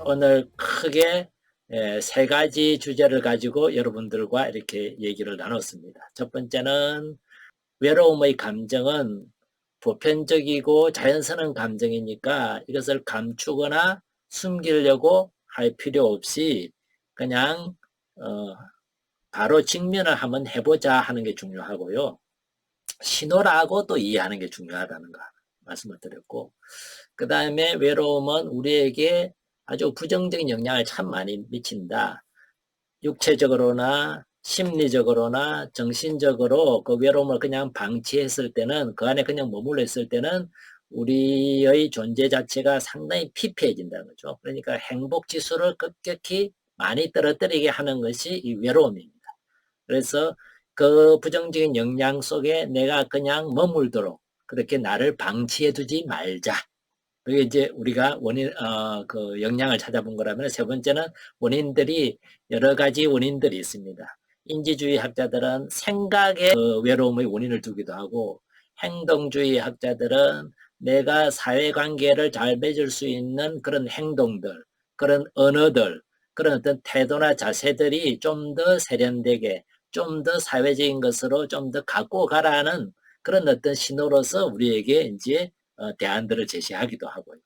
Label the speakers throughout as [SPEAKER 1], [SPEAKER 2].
[SPEAKER 1] 오늘 크게 세 가지 주제를 가지고 여러분들과 이렇게 얘기를 나눴습니다. 첫 번째는 외로움의 감정은 보편적이고 자연스러운 감정이니까 이것을 감추거나 숨기려고 할 필요 없이 그냥 바로 직면을 한번 해보자 하는 게 중요하고요. 신호라고 또 이해하는 게 중요하다는 거 말씀을 드렸고, 그 다음에 외로움은 우리에게 아주 부정적인 영향을 참 많이 미친다. 육체적으로나 심리적으로나 정신적으로 그 외로움을 그냥 방치했을 때는, 그 안에 그냥 머물러 있을 때는 우리의 존재 자체가 상당히 피폐해진다는 거죠. 그러니까 행복 지수를 급격히 많이 떨어뜨리게 하는 것이 이 외로움입니다. 그래서 그 부정적인 영향 속에 내가 그냥 머물도록 그렇게 나를 방치해 두지 말자. 그게 이제 우리가 그 영향을 찾아본 거라면, 세 번째는 원인들이 여러 가지 원인들이 있습니다. 인지주의 학자들은 생각에 그 외로움의 원인을 두기도 하고, 행동주의 학자들은 내가 사회관계를 잘 맺을 수 있는 그런 행동들, 그런 언어들, 그런 어떤 태도나 자세들이 좀 더 세련되게, 좀 더 사회적인 것으로 좀 더 갖고 가라는 그런 어떤 신호로서 우리에게 이제 대안들을 제시하기도 하고요.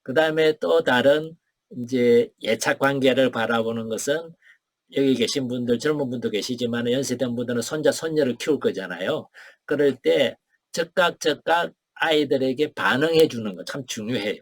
[SPEAKER 1] 그 다음에 또 다른 이제 예착 관계를 바라보는 것은, 여기 계신 분들, 젊은 분도 계시지만 연세된 분들은 손자, 손녀를 키울 거잖아요. 그럴 때 즉각 아이들에게 반응해 주는 거 참 중요해요.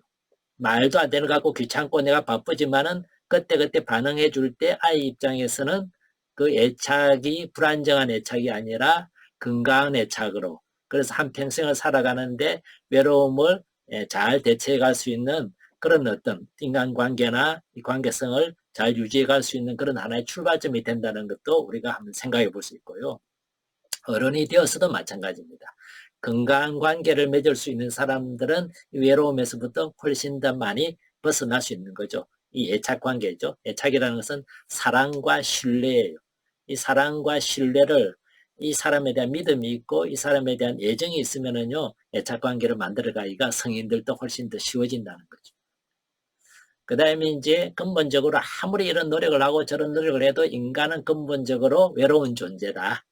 [SPEAKER 1] 말도 안 되는 거 갖고 귀찮고 내가 바쁘지만은 그때그때 반응해 줄 때 아이 입장에서는 그 애착이 불안정한 애착이 아니라 건강한 애착으로, 그래서 한평생을 살아가는데 외로움을 잘 대처해 갈 수 있는 그런 어떤 인간관계나 이 관계성을 잘 유지해 갈 수 있는 그런 하나의 출발점이 된다는 것도 우리가 한번 생각해 볼 수 있고요. 어른이 되어서도 마찬가지입니다. 건강한 관계를 맺을 수 있는 사람들은 외로움에서부터 훨씬 더 많이 벗어날 수 있는 거죠. 이 애착 관계죠. 애착이라는 것은 사랑과 신뢰예요. 이 사랑과 신뢰를, 이 사람에 대한 믿음이 있고 이 사람에 대한 애정이 있으면은요, 애착 관계를 만들어가기가 성인들도 훨씬 더 쉬워진다는 거죠. 그 다음에 이제 근본적으로 아무리 이런 노력을 하고 저런 노력을 해도 인간은 근본적으로 외로운 존재다.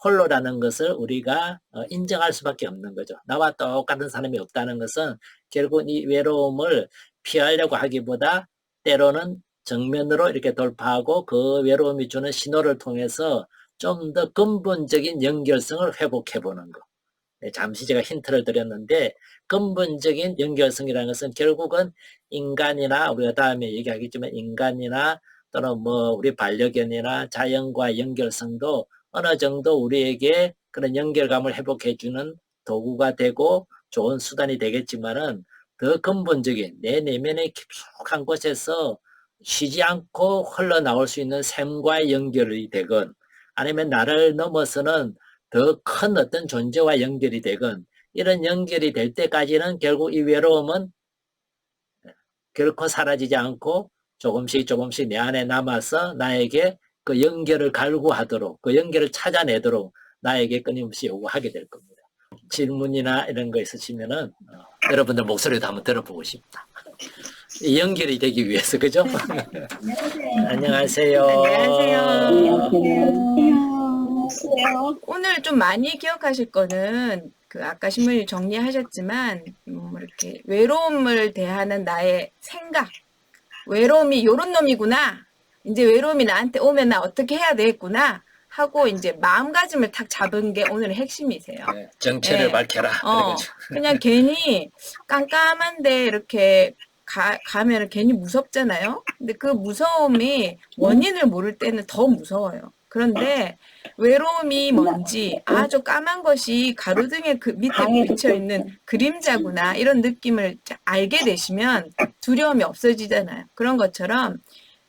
[SPEAKER 1] 홀로라는 것을 우리가 인정할 수밖에 없는 거죠. 나와 똑같은 사람이 없다는 것은 결국 이 외로움을 피하려고 하기보다 때로는 정면으로 이렇게 돌파하고 그 외로움이 주는 신호를 통해서 좀 더 근본적인 연결성을 회복해 보는 거. 잠시 제가 힌트를 드렸는데, 근본적인 연결성이라는 것은 결국은 인간이나, 우리가 다음에 얘기하겠지만 인간이나 또는 뭐 우리 반려견이나 자연과 연결성도 어느 정도 우리에게 그런 연결감을 회복해주는 도구가 되고 좋은 수단이 되겠지만은, 더 근본적인 내 내면의 깊숙한 곳에서 쉬지 않고 흘러나올 수 있는 샘과의 연결이 되건, 아니면 나를 넘어서는 더 큰 어떤 존재와 연결이 되건, 이런 연결이 될 때까지는 결국 이 외로움은 결코 사라지지 않고 조금씩 내 안에 남아서 나에게 그 연결을 갈구하도록, 그 연결을 찾아내도록 나에게 끊임없이 요구하게 될 겁니다. 질문이나 이런 거 있으시면은 여러분들 목소리도 한번 들어보고 싶다. 연결이 되기 위해서, 그죠? 안녕하세요.
[SPEAKER 2] 안녕하세요.
[SPEAKER 3] 안녕하세요.
[SPEAKER 2] 오늘 좀 많이 기억하실 거는 그 아까 신문이 정리하셨지만 이렇게 외로움을 대하는 나의 생각, 외로움이 요런 놈이구나. 이제 외로움이 나한테 오면 나 어떻게 해야 되겠구나 하고 이제 마음가짐을 탁 잡은 게 오늘의 핵심이세요.
[SPEAKER 1] 네, 정체를
[SPEAKER 2] 네.
[SPEAKER 1] 밝혀라.
[SPEAKER 2] 그냥 괜히 깜깜한데 이렇게 가면 괜히 무섭잖아요. 근데 그 무서움이 원인을 모를 때는 더 무서워요. 그런데 외로움이 뭔지, 아, 저 까만 것이 가로등에 그 밑에 비쳐 있는 그림자구나, 이런 느낌을 알게 되시면 두려움이 없어지잖아요. 그런 것처럼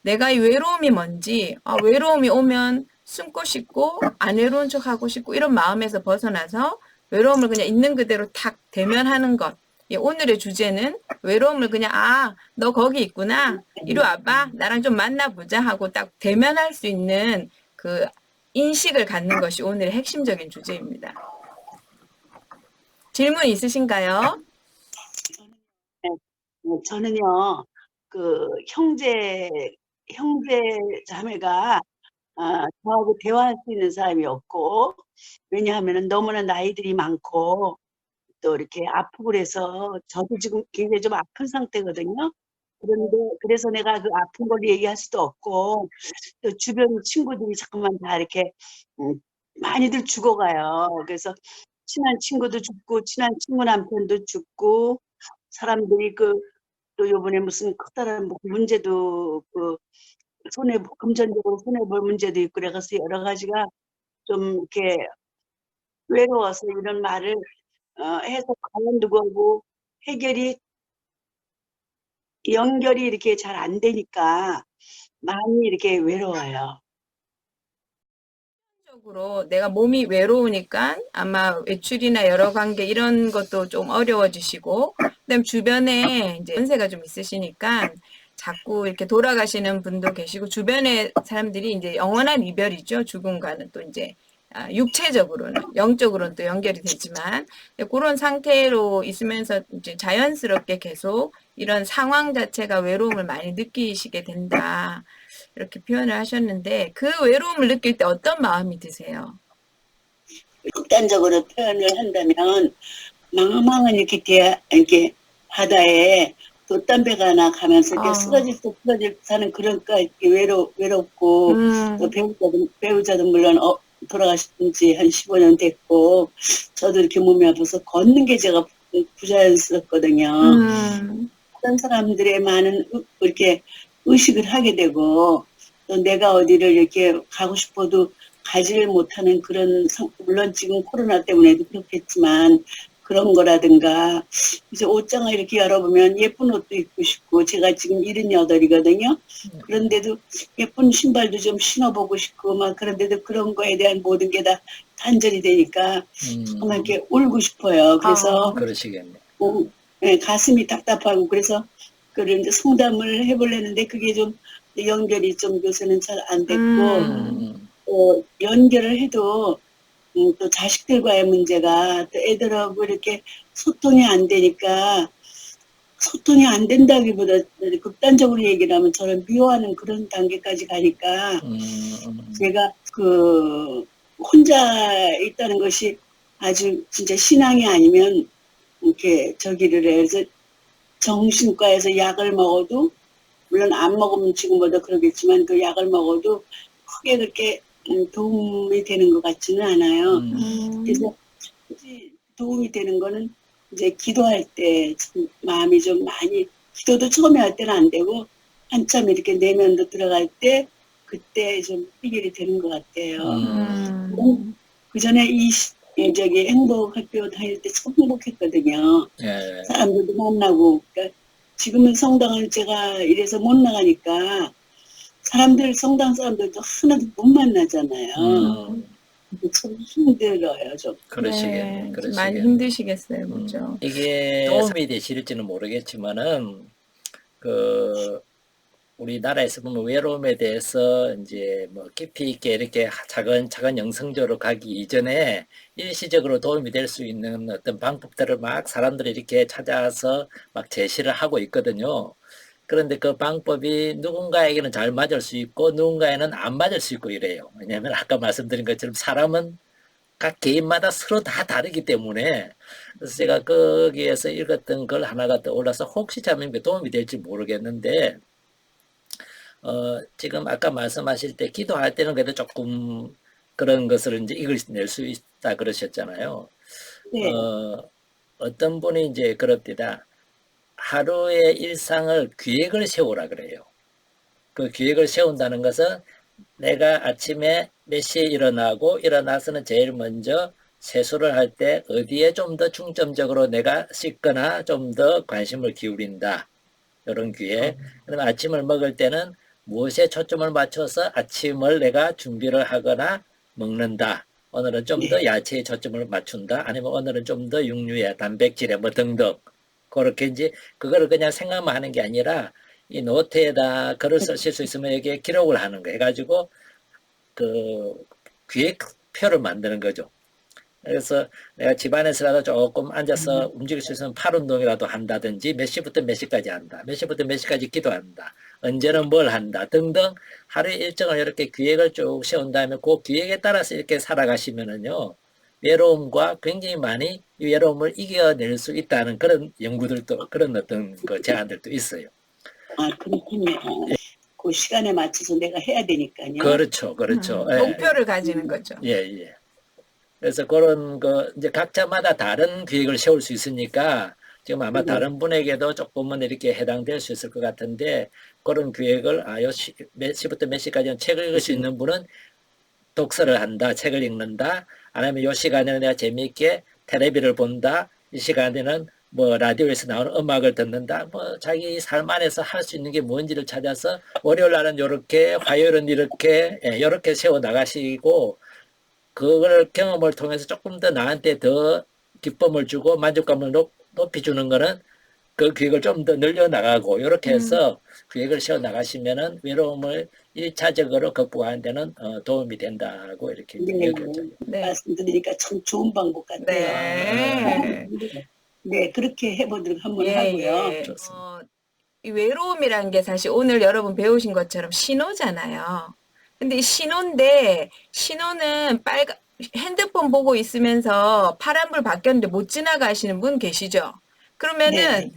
[SPEAKER 2] 내가 이 외로움이 뭔지, 아, 외로움이 오면 숨고 싶고 안 외로운 척 하고 싶고 이런 마음에서 벗어나서 외로움을 그냥 있는 그대로 탁 대면하는 것. 오늘의 주제는 외로움을 그냥, 아, 너 거기 있구나, 이리 와봐, 나랑 좀 만나보자 하고 딱 대면할 수 있는 그 인식을 갖는 것이 오늘의 핵심적인 주제입니다. 질문 있으신가요?
[SPEAKER 3] 저는요, 그 형제 자매가 저하고 대화할 수 있는 사람이 없고, 왜냐하면은 너무나 나이들이 많고 또 이렇게 아프고 그래서 저도 지금 굉장히 좀 아픈 상태거든요. 그런데 그래서 내가 그 아픈 걸 얘기할 수도 없고, 또 주변 친구들이 자꾸만 다 이렇게 많이들 죽어가요. 그래서 친한 친구도 죽고 친한 친구 남편도 죽고, 사람들이 또 요번에 무슨 커다란 뭐 문제도 금전적으로 손해볼 문제도 있고 그래서 여러 가지가 좀 이렇게 외로워서 이런 말을 해서 관련두고 해결이 연결이 이렇게 잘 안 되니까 많이 이렇게 외로워요.
[SPEAKER 2] 적으로 내가 몸이 외로우니까 아마 외출이나 여러 관계 이런 것도 좀 어려워지시고, 그다음 주변에 이제 연세가 좀 있으시니까 자꾸 이렇게 돌아가시는 분도 계시고, 주변의 사람들이 이제 영원한 이별이죠. 죽음과는 또 이제 육체적으로는, 영적으로는 또 연결이 되지만, 그런 상태로 있으면서 이제 자연스럽게 계속 이런 상황 자체가 외로움을 많이 느끼시게 된다. 이렇게 표현을 하셨는데, 그 외로움을 느낄 때 어떤 마음이 드세요?
[SPEAKER 3] 극단적으로 표현을 한다면 망망은 이렇게 바다에 돛담배가 하나 가면서 이렇게 쓰러질 사는 그러니까 이렇게 외롭고, 또 배우자도 물론 돌아가신 지 한 15년 됐고, 저도 이렇게 몸이 아파서 걷는 게 제가 부자연스럽거든요. 다른 사람들의 많은 이렇게 의식을 하게 되고, 또 내가 어디를 이렇게 가고 싶어도 가지를 못하는 그런, 물론 지금 코로나 때문에도 그렇겠지만 그런 거라든가, 이제 옷장을 이렇게 열어보면 예쁜 옷도 입고 싶고, 제가 지금 78이거든요. 그런데도 예쁜 신발도 좀 신어보고 싶고, 막 그런데도 그런 거에 대한 모든 게 다 단절이 되니까 정말 이렇게 울고 싶어요. 그래서
[SPEAKER 1] 그러시겠네.
[SPEAKER 3] 네, 가슴이 답답하고, 그래서 그걸 이제 상담을 해보려는데 그게 좀 연결이 좀 요새는 잘 안 됐고, 연결을 해도 또 자식들과의 문제가, 또 애들하고 이렇게 소통이 안 되니까, 소통이 안 된다기보다 극단적으로 얘기를 하면 저를 미워하는 그런 단계까지 가니까, 제가 혼자 있다는 것이 아주 진짜 신앙이 아니면 이렇게 저기를 해서 정신과에서 약을 먹어도, 물론 안 먹으면 지금보다 그러겠지만 그 약을 먹어도 크게 그렇게 도움이 되는 것 같지는 않아요. 그래서 도움이 되는 거는 이제 기도할 때 참 마음이 좀 많이, 기도도 처음에 할 때는 안 되고 한참 이렇게 내면도 들어갈 때 그때 좀 해결이 되는 것 같아요. 그 전에 저기 행복학교 다닐 때 참 행복했거든요.
[SPEAKER 1] 예.
[SPEAKER 3] 사람들도 만나고. 그러니까 지금은 성당을 제가 이래서 못 나가니까 성당 사람들도 하나도 못 만나잖아요. 참 힘들어요, 좀.
[SPEAKER 1] 그러시겠네.
[SPEAKER 2] 좀 많이 힘드시겠어요, 그렇죠?
[SPEAKER 1] 이게 도움이 되실지는 모르겠지만은 우리나라에서 보면 외로움에 대해서 이제 뭐 깊이 있게 이렇게 차근 영성적으로 가기 이전에 일시적으로 도움이 될 수 있는 어떤 방법들을 막 사람들이 이렇게 찾아서 막 제시를 하고 있거든요. 그런데 그 방법이 누군가에게는 잘 맞을 수 있고 누군가에는 안 맞을 수 있고 이래요. 왜냐하면 아까 말씀드린 것처럼 사람은 각 개인마다 서로 다 다르기 때문에, 그래서 제가 거기에서 읽었던 걸 하나가 떠올라서 혹시 자매님께 도움이 될지 모르겠는데, 지금 아까 말씀하실 때 기도할 때는 그래도 조금 그런 것을 이제 이겨낼 수 있다 그러셨잖아요.
[SPEAKER 3] 네.
[SPEAKER 1] 어떤 분이 이제 그럽니다. 하루의 일상을 계획을 세우라 그래요. 그 계획을 세운다는 것은 내가 아침에 몇 시에 일어나서는 제일 먼저 세수를 할 때 어디에 좀 더 중점적으로 내가 씻거나 좀 더 관심을 기울인다. 이런 계획. 그다음에 아침을 먹을 때는 무엇에 초점을 맞춰서 아침을 내가 준비를 하거나 먹는다. 오늘은 좀 더 야채에 초점을 맞춘다. 아니면 오늘은 좀 더 육류에 단백질에 뭐 등등. 그렇게 이제 그거를 그냥 생각만 하는 게 아니라 이 노트에다 글을 쓰실 수 있으면 여기에 기록을 하는 거 해가지고 그 계획표를 만드는 거죠. 그래서 내가 집안에서라도 조금 앉아서 움직일 수 있으면 팔 운동이라도 한다든지 몇 시부터 몇 시까지 한다. 몇 시부터 몇 시까지 기도한다. 언제는 뭘 한다 등등 하루 일정을 이렇게 기획을 쭉 세운 다음에 그 기획에 따라서 이렇게 살아가시면은요. 외로움과 굉장히 많이 이 외로움을 이겨낼 수 있다는 그런 연구들도 그런 어떤 그 제안들도 있어요.
[SPEAKER 3] 아, 그렇군요. 그 시간에 맞춰서 내가 해야 되니까요.
[SPEAKER 1] 그렇죠, 그렇죠. 예.
[SPEAKER 2] 목표를 가지는 거죠.
[SPEAKER 1] 예, 예. 그래서 그런 거 이제 각자마다 다른 계획을 세울 수 있으니까 지금 아마 다른 분에게도 조금은 이렇게 해당될 수 있을 것 같은데 그런 계획을 몇 시부터 몇 시까지는 책을 읽을 수 있는 분은 독서를 한다, 책을 읽는다, 아니면 이 시간에는 내가 재미있게 텔레비를 본다, 이 시간에는 뭐 라디오에서 나오는 음악을 듣는다, 뭐 자기 삶 안에서 할 수 있는 게 뭔지를 찾아서 월요일 날은 이렇게, 화요일은 이렇게, 이렇게 세워 나가시고 그걸 경험을 통해서 조금 더 나한테 더 기쁨을 주고 만족감을 높여주는 거는 그 계획을 좀 더 늘려나가고 이렇게 해서 계획을 세워 나가시면은 외로움을 1차적으로 극복하는 데는 도움이 된다고 이렇게
[SPEAKER 3] 네,
[SPEAKER 1] 여겨져요.
[SPEAKER 2] 네.
[SPEAKER 3] 말씀드리니까 참 좋은 방법 같아요.
[SPEAKER 2] 네.
[SPEAKER 3] 네, 그렇게 해보도록 한번
[SPEAKER 2] 예,
[SPEAKER 3] 하고요.
[SPEAKER 2] 예.
[SPEAKER 1] 좋습니다.
[SPEAKER 2] 이 외로움이라는 게 사실 오늘 여러분 배우신 것처럼 신호잖아요. 근데 이 신호인데 신호는 핸드폰 보고 있으면서 파란불 바뀌었는데 못 지나가시는 분 계시죠? 그러면은
[SPEAKER 3] 네.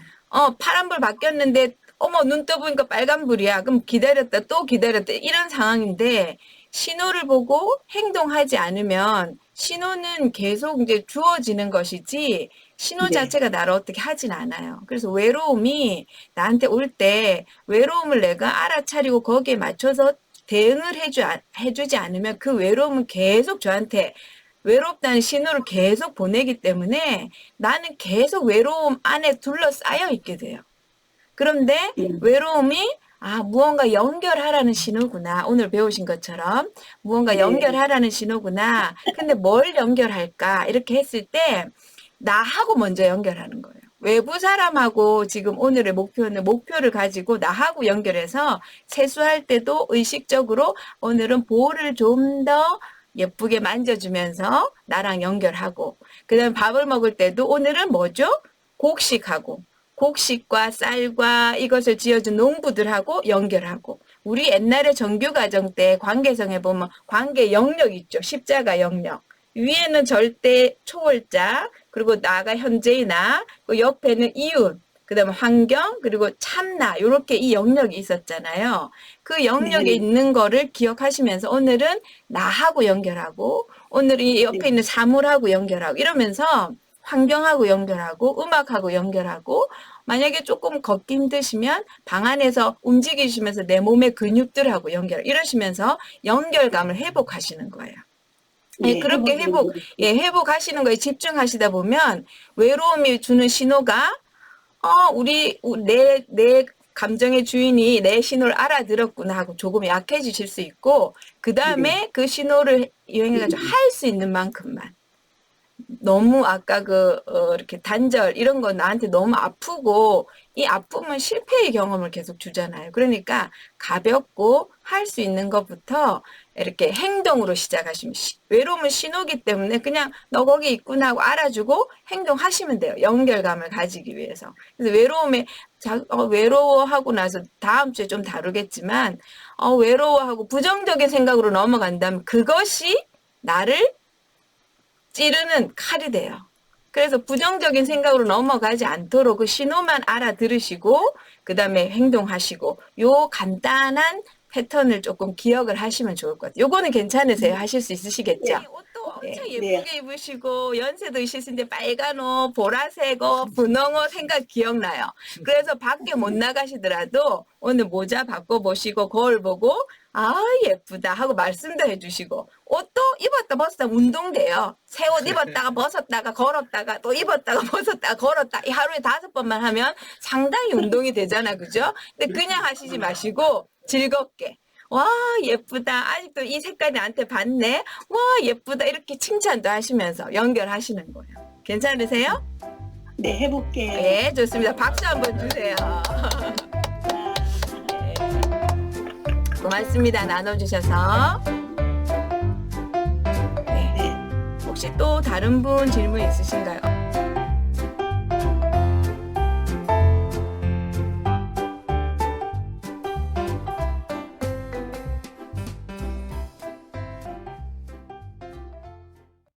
[SPEAKER 2] 파란불 바뀌었는데 어머 눈 떠보니까 빨간불이야. 그럼 기다렸다 또 기다렸다 이런 상황인데 신호를 보고 행동하지 않으면 신호는 계속 이제 주어지는 것이지 신호
[SPEAKER 3] 네.
[SPEAKER 2] 자체가 나를 어떻게 하진 않아요. 그래서 외로움이 나한테 올 때 외로움을 내가 알아차리고 거기에 맞춰서 대응을 해주지 않으면 그 외로움은 계속 저한테 외롭다는 신호를 계속 보내기 때문에 나는 계속 외로움 안에 둘러싸여 있게 돼요. 그런데 외로움이 무언가 연결하라는 신호구나. 오늘 배우신 것처럼 무언가
[SPEAKER 3] 네.
[SPEAKER 2] 연결하라는 신호구나. 근데 뭘 연결할까? 이렇게 했을 때 나하고 먼저 연결하는 거예요. 외부 사람하고 지금 오늘의 목표를 가지고 나하고 연결해서 세수할 때도 의식적으로 오늘은 볼을 좀 더 예쁘게 만져주면서 나랑 연결하고 그다음에 밥을 먹을 때도 오늘은 뭐죠? 곡식하고 곡식과 쌀과 이것을 지어준 농부들하고 연결하고 우리 옛날에 정규가정 때 관계성에 보면 관계 영역 있죠. 십자가 영역. 위에는 절대 초월자 그리고 나가 현재이나 그 옆에는 이웃 그다음에 환경 그리고 참나 이렇게 이 영역이 있었잖아요. 그 영역에 있는 거를 기억하시면서 오늘은 나하고 연결하고 오늘 이 옆에 있는 사물하고 연결하고 이러면서 환경하고 연결하고 음악하고 연결하고 만약에 조금 걷기 힘드시면 방 안에서 움직이시면서 내 몸의 근육들하고 이러시면서 연결감을 회복하시는 거예요. 네, 그렇게 회복하시는 거에 집중하시다 보면 외로움이 주는 신호가 내 감정의 주인이 내 신호를 알아들었구나 하고 조금 약해지실 수 있고 그 다음에 그 신호를 이용해가지고 할 수 있는 만큼만 너무 아까 이렇게 단절 이런 건 나한테 너무 아프고 이 아픔은 실패의 경험을 계속 주잖아요. 그러니까 가볍고 할 수 있는 것부터 이렇게 행동으로 시작하시면 외로움은 신호기 때문에 그냥 너 거기 있구나 하고 알아주고 행동하시면 돼요. 연결감을 가지기 위해서. 그래서 외로워하고 나서 다음 주에 좀 다루겠지만 외로워하고 부정적인 생각으로 넘어간다면 그것이 나를 찌르는 칼이 돼요. 그래서 부정적인 생각으로 넘어가지 않도록 그 신호만 알아들으시고 그 다음에 행동하시고 요 간단한 패턴을 조금 기억을 하시면 좋을 것 같아요. 요거는 괜찮으세요? 하실 수 있으시겠죠? 옷도 엄청 예쁘게 입으시고 연세도 있으신데 빨간 옷, 보라색 옷, 분홍 옷 생각 기억나요. 그래서 밖에 못 나가시더라도 오늘 모자 바꿔보시고 거울 보고 예쁘다 하고 말씀도 해주시고 옷도 입었다 벗었다 운동돼요. 새 옷 입었다가 벗었다가 걸었다가 또 입었다가 벗었다가 걸었다 이 하루에 5번만 하면 상당히 운동이 되잖아, 그죠? 근데 그냥 하시지 마시고 즐겁게 와 예쁘다 아직도 이 색깔이 나한테 받네 와 예쁘다 이렇게 칭찬도 하시면서 연결하시는 거예요. 괜찮으세요?
[SPEAKER 3] 네, 해볼게요.
[SPEAKER 2] 네, 좋습니다. 박수 한번 주세요. 고맙습니다. 나눠주셔서. 네. 혹시 또 다른 분 질문 있으신가요?